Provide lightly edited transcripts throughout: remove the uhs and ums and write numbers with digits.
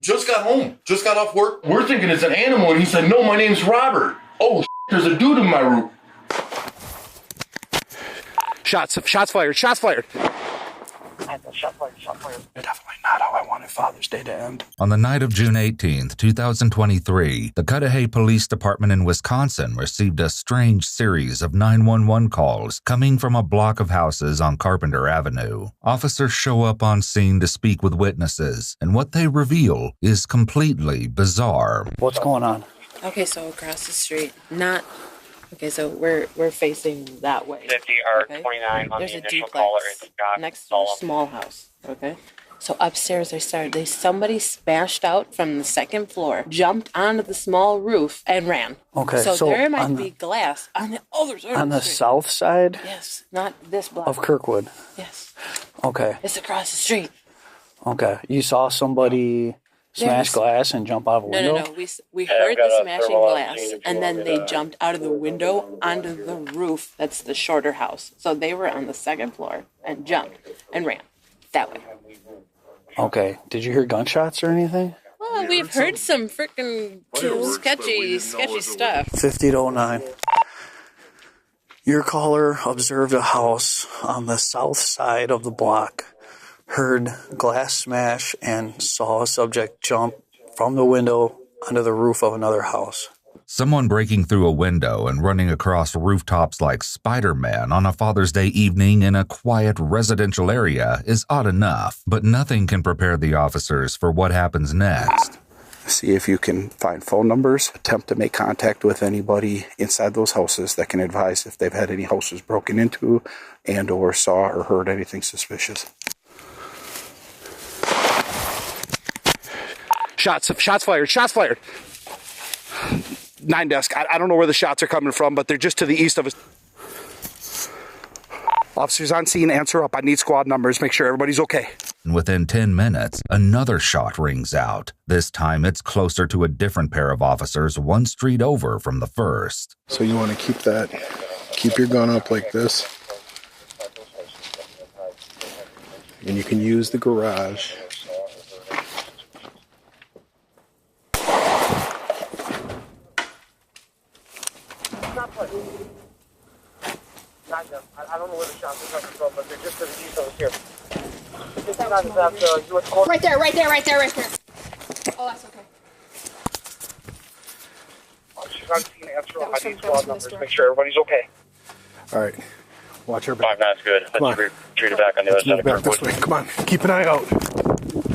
Just got home. Just got off work. We're thinking it's an animal, and he said, no, my name's Robert. Oh, there's a dude in my roof. Shots fired. Shots fired. Definitely not how I wanted Father's Day to end. On the night of June 18th, 2023, the Cudahy Police Department in Wisconsin received a strange series of 911 calls coming from a block of houses on Carpenter Avenue. Officers show up on scene to speak with witnesses, and what they reveal is completely bizarre. What's going on? Okay, so across the street, okay, so we're facing that way. 50 or 29 on There's the a initial duplex caller. It's got next to a small house, okay? So upstairs somebody smashed out from the second floor, jumped onto the small roof, and ran. Okay, so there might on be glass on the other side on of the street. south side Yes, not this block. of Kirkwood. Yes, Okay, it's across the street. okay. You saw somebody smash glass and jump out of a window? No. We heard the smashing glass, and then they jumped out of the window onto the roof. That's the shorter house. So they were on the second floor and jumped and ran that way. Okay. Did you hear gunshots or anything? Well, we've heard some freaking sketchy stuff. 50 to 09. Your caller observed a house on the south side of the block, heard glass smash, and saw a subject jump from the window onto the roof of another house. Someone breaking through a window and running across rooftops like Spider-Man on a Father's Day evening in a quiet residential area is odd enough, but nothing can prepare the officers for what happens next. See if you can find phone numbers, attempt to make contact with anybody inside those houses that can advise if they've had any houses broken into and or saw or heard anything suspicious. Shots fired. 9 desk. I don't know where the shots are coming from, but they're just to the east of us. Officers on scene, answer up. I need squad numbers. Make sure everybody's okay. Within 10 minutes, another shot rings out. This time it's closer to a different pair of officers 1 street over from the first. So you want to keep your gun up like this. And you can use the garage. I don't know where the shots are coming from, but they're just to the east of us here. Right there. Oh, that's okay. She's on scene, answer up. I need squad numbers. Make sure everybody's okay. All right. Watch her back. 5 minutes, good. Let's retreat it back on the other side of back this Kirkwood. way. Come on. Keep an eye out.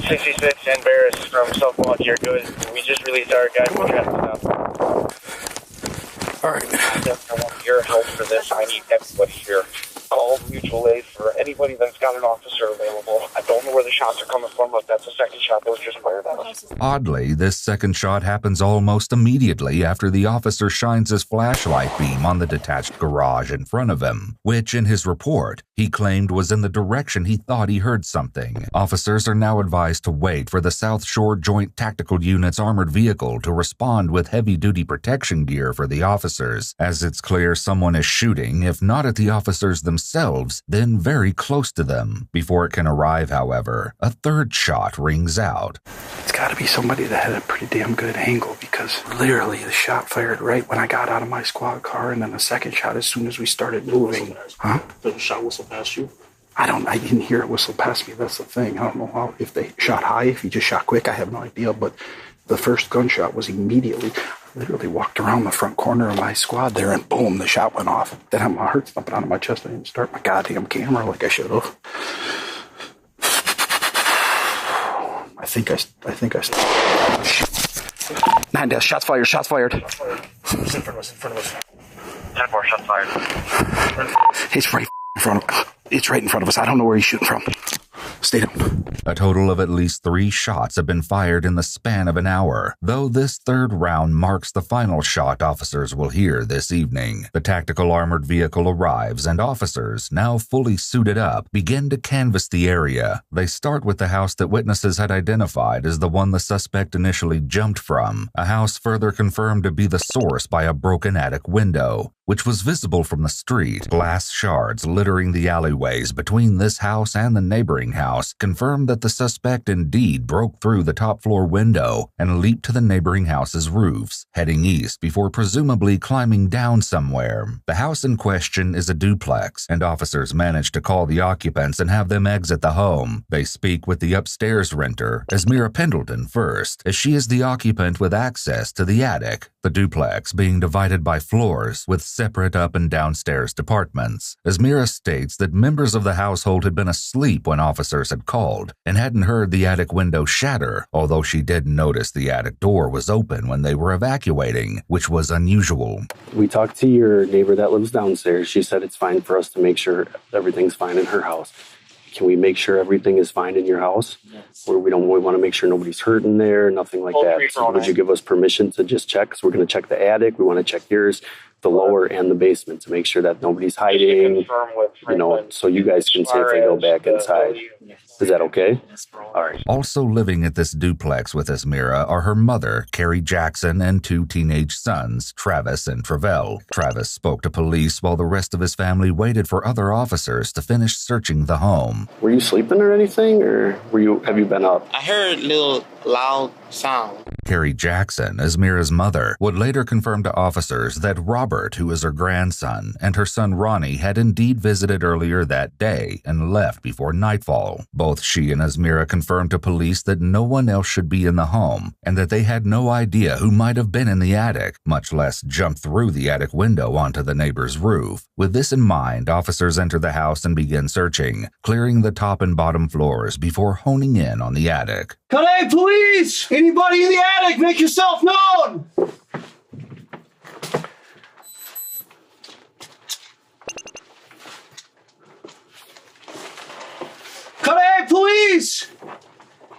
66 and Barris from South Lawn here. Good. We just released our guys from traffic stop. All right. I want your help for this. I need everybody here. Call mutual aid for anybody that's got an officer available. I don't know where the shots are coming from, but that's the second shot that was just fired at us. Oddly, this second shot happens almost immediately after the officer shines his flashlight beam on the detached garage in front of him, which in his report, he claimed was in the direction he thought he heard something. Officers are now advised to wait for the South Shore Joint Tactical Unit's armored vehicle to respond with heavy-duty protection gear for the officers, as it's clear someone is shooting, if not at the officers themselves, then very close to them. Before it can arrive, however, a third shot rings out. It's got to be somebody that had a pretty damn good angle, because literally the shot fired right when I got out of my squad car, and then the second shot as soon as we started moving. Huh? Did the shot whistle past you? I didn't hear it whistle past me. That's the thing. I don't know if they shot high, if he just shot quick. I have no idea, but the first gunshot was immediately. Literally walked around the front corner of my squad there, and boom, the shot went off. Then I had my heart thumping out of my chest. I didn't start my goddamn camera like I should have. I think I. 9 desk. Shots fired. It's in front of us. 10-4, shots fired. It's right in front of. It's right in front of us. I don't know where he's shooting from. Stay down. A total of at least 3 shots have been fired in the span of an hour, though this third round marks the final shot officers will hear this evening. The tactical armored vehicle arrives, and officers, now fully suited up, begin to canvass the area. They start with the house that witnesses had identified as the one the suspect initially jumped from, a house further confirmed to be the source by a broken attic window. which was visible from the street. Glass shards littering the alleyways between this house and the neighboring house confirmed that the suspect indeed broke through the top floor window and leaped to the neighboring house's roofs, heading east before presumably climbing down somewhere. The house in question is a duplex, and officers managed to call the occupants and have them exit the home. They speak with the upstairs renter, Esmira Pendleton, first, as she is the occupant with access to the attic, the duplex being divided by floors with separate up and downstairs departments. Esmira states that members of the household had been asleep when officers had called and hadn't heard the attic window shatter, although she did notice the attic door was open when they were evacuating, which was unusual. We talked to your neighbor that lives downstairs. She said it's fine for us to make sure everything's fine in her house. Can we make sure everything is fine in your house? Yes. Or we want to make sure nobody's hurt in there, nothing like that. So would you give us permission to just check? Because we're going to check the attic. We want to check yours, the lower and the basement to make sure that nobody's hiding, so you guys can safely go back inside. Is that okay? All right. Also living at this duplex with Esmira are her mother, Carrie Jackson, and 2 teenage sons, Travis and Travell. Travis spoke to police while the rest of his family waited for other officers to finish searching the home. Were you sleeping or anything, or have you been up? I heard a little loud sound. Carrie Jackson, Esmira's mother, would later confirm to officers that Robert, who is her grandson, and her son Ronnie had indeed visited earlier that day and left before nightfall. Both she and Esmira confirmed to police that no one else should be in the home and that they had no idea who might have been in the attic, much less jump through the attic window onto the neighbor's roof. With this in mind, officers enter the house and begin searching, clearing the top and bottom floors before honing in on the attic. Hey, police! Anybody in the attic, make yourself known! Hey, police!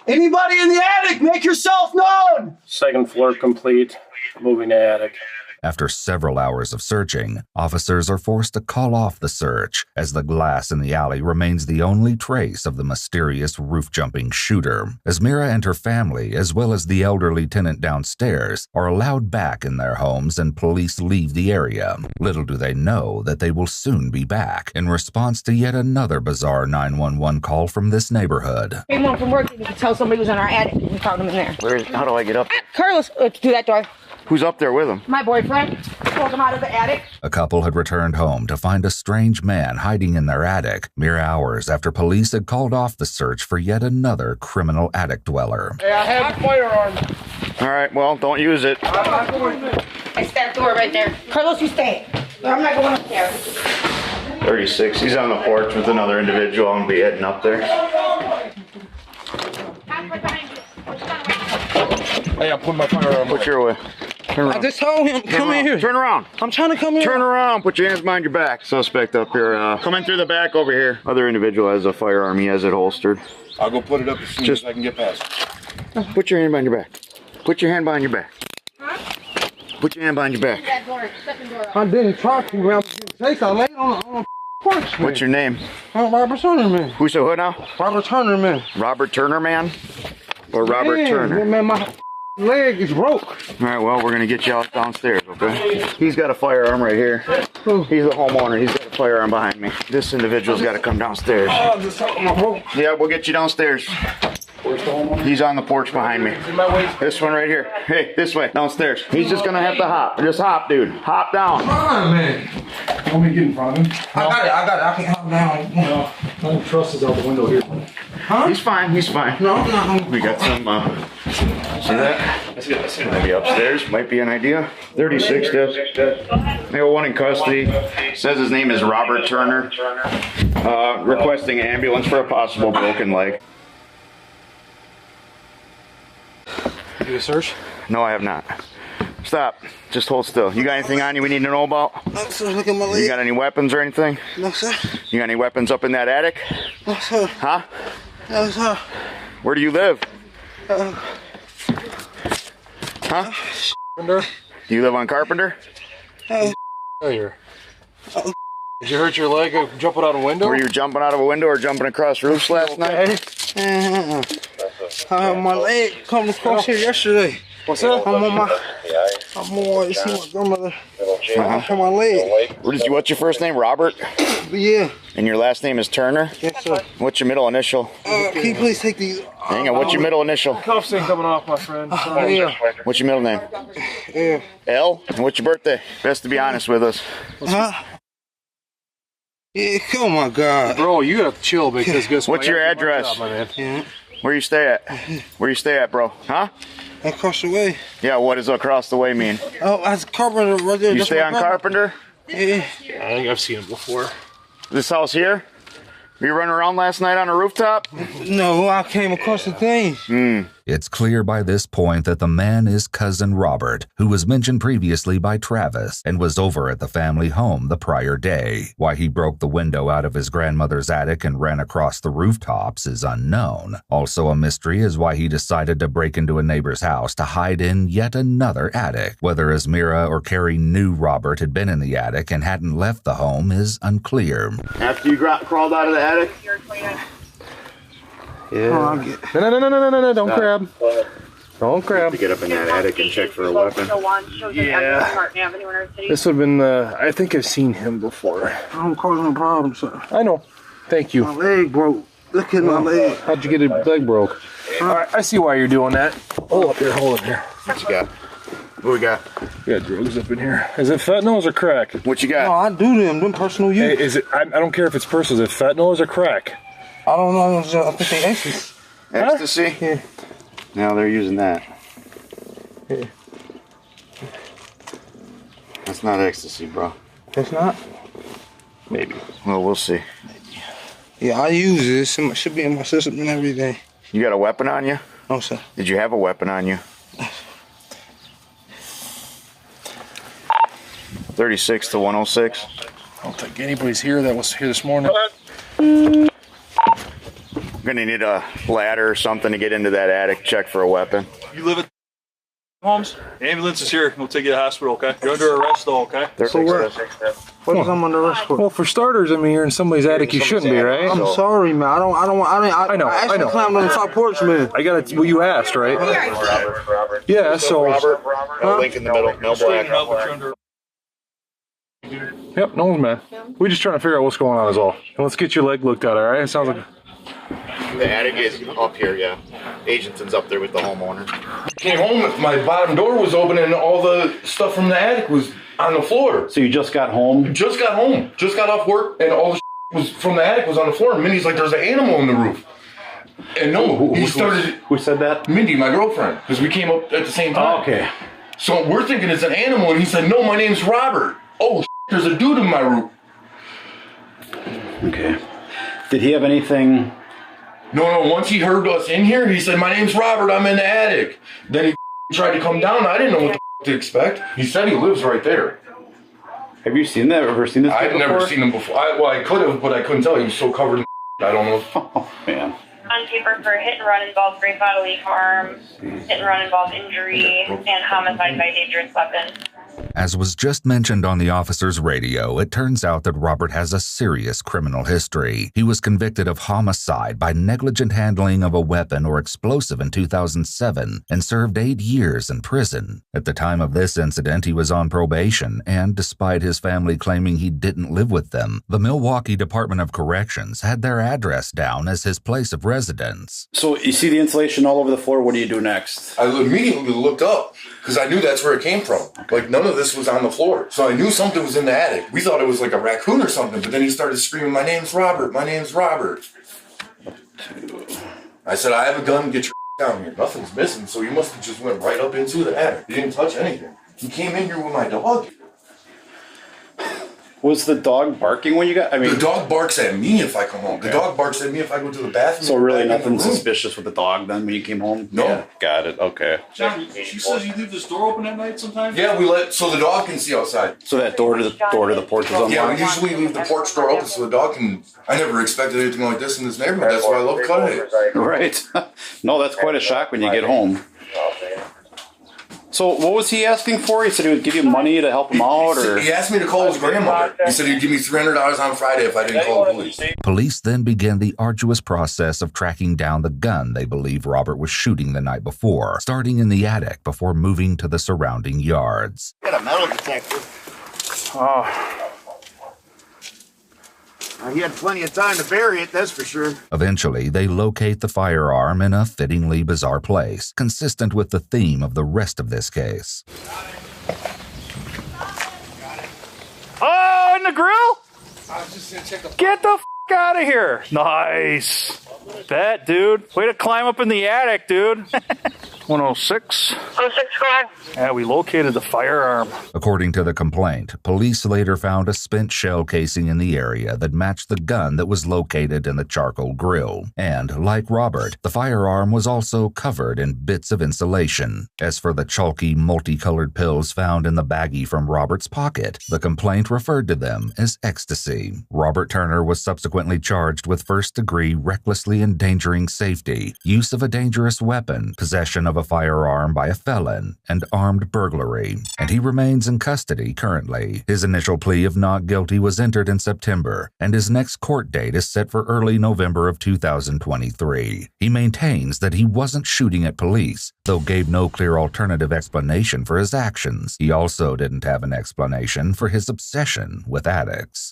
Anybody in the attic, make yourself known! Second floor complete. Moving to attic. After several hours of searching, officers are forced to call off the search, as the glass in the alley remains the only trace of the mysterious roof-jumping shooter. Esmira and her family, as well as the elderly tenant downstairs, are allowed back in their homes and police leave the area. Little do they know that they will soon be back, in response to yet another bizarre 911 call from this neighborhood. Came home from work and you could tell somebody was in our attic and we found him in there. How do I get up? Carlos, do that door. Who's up there with him? My boyfriend. Pulled him out of the attic. A couple had returned home to find a strange man hiding in their attic, mere hours after police had called off the search for yet another criminal attic dweller. Hey, I have a firearm. All right, well, don't use it. It's that door right there. Carlos, you stay. I'm not going up there. 36. He's on the porch with another individual. I'm gonna be heading up there. Hey, I'm putting my firearm. Put your way. I just told him, come in here. Turn around. I'm trying to come in. Turn around. Put your hands behind your back. Suspect up here. Come in through the back over here. Other individual has a firearm. He has it holstered. I'll go put it up as soon as I can get past. Put your hand behind your back. Put your hand behind your back. Huh? Put your hand behind your back. I didn't try to, man. I laid on the porch, man. What's your name? I'm Robert Turner, man. Who's the hood now? Robert Turner, man. Robert Turner, man? Or Robert Turner? Man, my leg is broke. All right, well, we're going to get you out downstairs, okay? He's got a firearm right here. He's the homeowner. He's got a firearm behind me. This individual's got to come downstairs. Yeah, we'll get you downstairs. He's on the porch behind me. This one right here. Hey, this way, downstairs. He's just going to have to hop. Just hop, dude. Hop down. Come on, man. Want me to get in front of him? I got it. I can hop down. No, I don't trust is out the window here. Huh? He's fine. He's fine. No, I'm not. We got some, see that? Maybe upstairs. Might be an idea. 36 deaths. They have one in custody. Says his name is Robert Turner. Requesting an ambulance for a possible broken leg. You do a search? No, I have not. Stop. Just hold still. You got anything on you we need to know about? No, sir. Look at my leg. You got any weapons or anything? No, sir. You got any weapons up in that attic? No, sir. Huh? No, sir. Where do you live? Huh? Carpenter? Do you live on Carpenter? Here. Did you hurt your leg jumping out a window? Were you jumping out of a window or jumping across roofs last night? My leg come across here yesterday. What's up? I'm on you see my grandmother on my leg. What's your first name? Robert? Yeah. And your last name is Turner? Yes, sir. What's your middle initial? Can you please take these? Hang on, what's your middle initial? Cuffs ain't coming off, my friend. Yeah. What's your middle name? Yeah. L? And what's your birthday? Best to be honest with us. Huh? Yeah, oh my God. Bro, you gotta chill because guess what? What's your address? Job, my man. Yeah. Where you stay at? Where you stay at, bro? Huh? Across the way. Yeah, what does across the way mean? Oh, that's Carpenter right there. You That's stay my on brother. Carpenter? Yeah. I think I've seen him before. This house here? Were you running around last night on a rooftop? No, I came across the thing. It's clear by this point that the man is cousin Robert, who was mentioned previously by Travis and was over at the family home the prior day. Why he broke the window out of his grandmother's attic and ran across the rooftops is unknown. Also a mystery is why he decided to break into a neighbor's house to hide in yet another attic. Whether Esmira or Carrie knew Robert had been in the attic and hadn't left the home is unclear. After you crawled out of the attic? Yeah. No, don't grab. Don't grab. To get up in that attic and check for a weapon. Yeah. This would have been, I think I've seen him before. I don't cause no problems, sir. I know. Thank you. My leg broke. Look at my leg. How'd you get your leg broke? All right, I see why you're doing that. Hold up here, hold up here. What you got? What we got? We got drugs up in here. Is it fentanyl or crack? What you got? No, I do them personal use. Hey, is it? I don't care if it's personal. Is it fentanyl or crack? I don't know. I think they ecstasy. Ecstasy? Huh? Yeah. Now they're using that. Yeah. That's not ecstasy, bro. It's not? Maybe. Well, we'll see. Yeah, I use this. It should be in my system and everything. You got a weapon on you? No, sir. Did you have a weapon on you? 36 to 106. I don't think anybody's here that was here this morning. I'm gonna need a ladder or something to get into that attic, check for a weapon. You live at Holmes? Ambulance is here. We'll take you to the hospital, okay? You're under arrest though, okay? So what is I'm under arrest for? Well, for starters, I mean, you're in somebody's attic. You shouldn't be, right? I'm sorry, man. I know. I actually climbed on the top porch, man. I got it. Well, you asked, right? Yeah. So. No link in the middle. No black. Yep. No, man. We're just trying to figure out what's going on. Is all. And let's get your leg looked at. All right. It sounds like. The attic is up here, yeah. Agenton's up there with the homeowner. Came home, my bottom door was open and all the stuff from the attic was on the floor. So you just got home? Just got home. Just got off work and all the was from the attic was on the floor. And Mindy's like, there's an animal on the roof. And no, he started... Who said that? Mindy, my girlfriend. Because we came up at the same time. Oh, okay. So we're thinking it's an animal and he said, no, my name's Robert. Oh, there's a dude in my roof. Okay. Did he have anything... No, once he heard us in here, he said, my name's Robert, I'm in the attic. Then he tried to come down, I didn't know what to expect. He said he lives right there. Have you seen that? Ever seen this I've before? never seen him before. I could have, but I couldn't tell. He was so covered in I don't know. Oh, man. On paper for hit and run involves great bodily harm, hit and run involves injury, and homicide by dangerous weapon. As was just mentioned on the officer's radio, it turns out that Robert has a serious criminal history. He was convicted of homicide by negligent handling of a weapon or explosive in 2007 and served 8 years in prison. At the time of this incident, he was on probation, and despite his family claiming he didn't live with them, the Milwaukee Department of Corrections had their address down as his place of residence. So you see the insulation all over the floor. What do you do next? I immediately looked up because I knew that's where it came from. Like, none of this was on the floor. So I knew something was in the attic. We thought it was like a raccoon or something, but then he started screaming, my name's Robert, my name's Robert. I said, I have a gun, get your down here. Nothing's missing, so he must have just went right up into the attic. He didn't touch anything. He came in here with my dog. Was the dog barking when you got... The dog barks at me if I come home. The dog barks at me if I go to the bathroom. So really nothing suspicious with the dog then when you came home? No. Yeah, got it. Okay. John, she says you leave this door open at night sometimes? Yeah, we let so the dog can see outside. So that door to the porch is unlocked? Yeah, we usually leave the porch door open so the dog can... I never expected anything like this in this neighborhood. That's why I love cutting it. Right. No, that's quite a shock when you get home. So what was he asking for? He said he would give you money to help him out, or he asked me to call his grandmother. He said he'd give me $300 on Friday if I didn't call the police. Police then began the arduous process of tracking down the gun they believe Robert was shooting the night before, starting in the attic before moving to the surrounding yards. Got a metal detector. oh, He had plenty of time to bury it, that's for sure. Eventually, they locate the firearm in a fittingly bizarre place, consistent with the theme of the rest of this case. Oh, in the grill? Get the f out of here. Nice. Bet, dude. Way to climb up in the attic, dude. 106. 06, go ahead. Yeah, we located the firearm. According to the complaint, police later found a spent shell casing in the area that matched the gun that was located in the charcoal grill. And, like Robert, the firearm was also covered in bits of insulation. As for the chalky, multicolored pills found in the baggie from Robert's pocket, the complaint referred to them as ecstasy. Robert Turner was subsequently charged with first-degree recklessly endangering safety, use of a dangerous weapon, possession of a firearm by a felon, and armed burglary, and he remains in custody currently. His initial plea of not guilty was entered in September, and his next court date is set for early November of 2023. He maintains that he wasn't shooting at police, though gave no clear alternative explanation for his actions. He also didn't have an explanation for his obsession with addicts.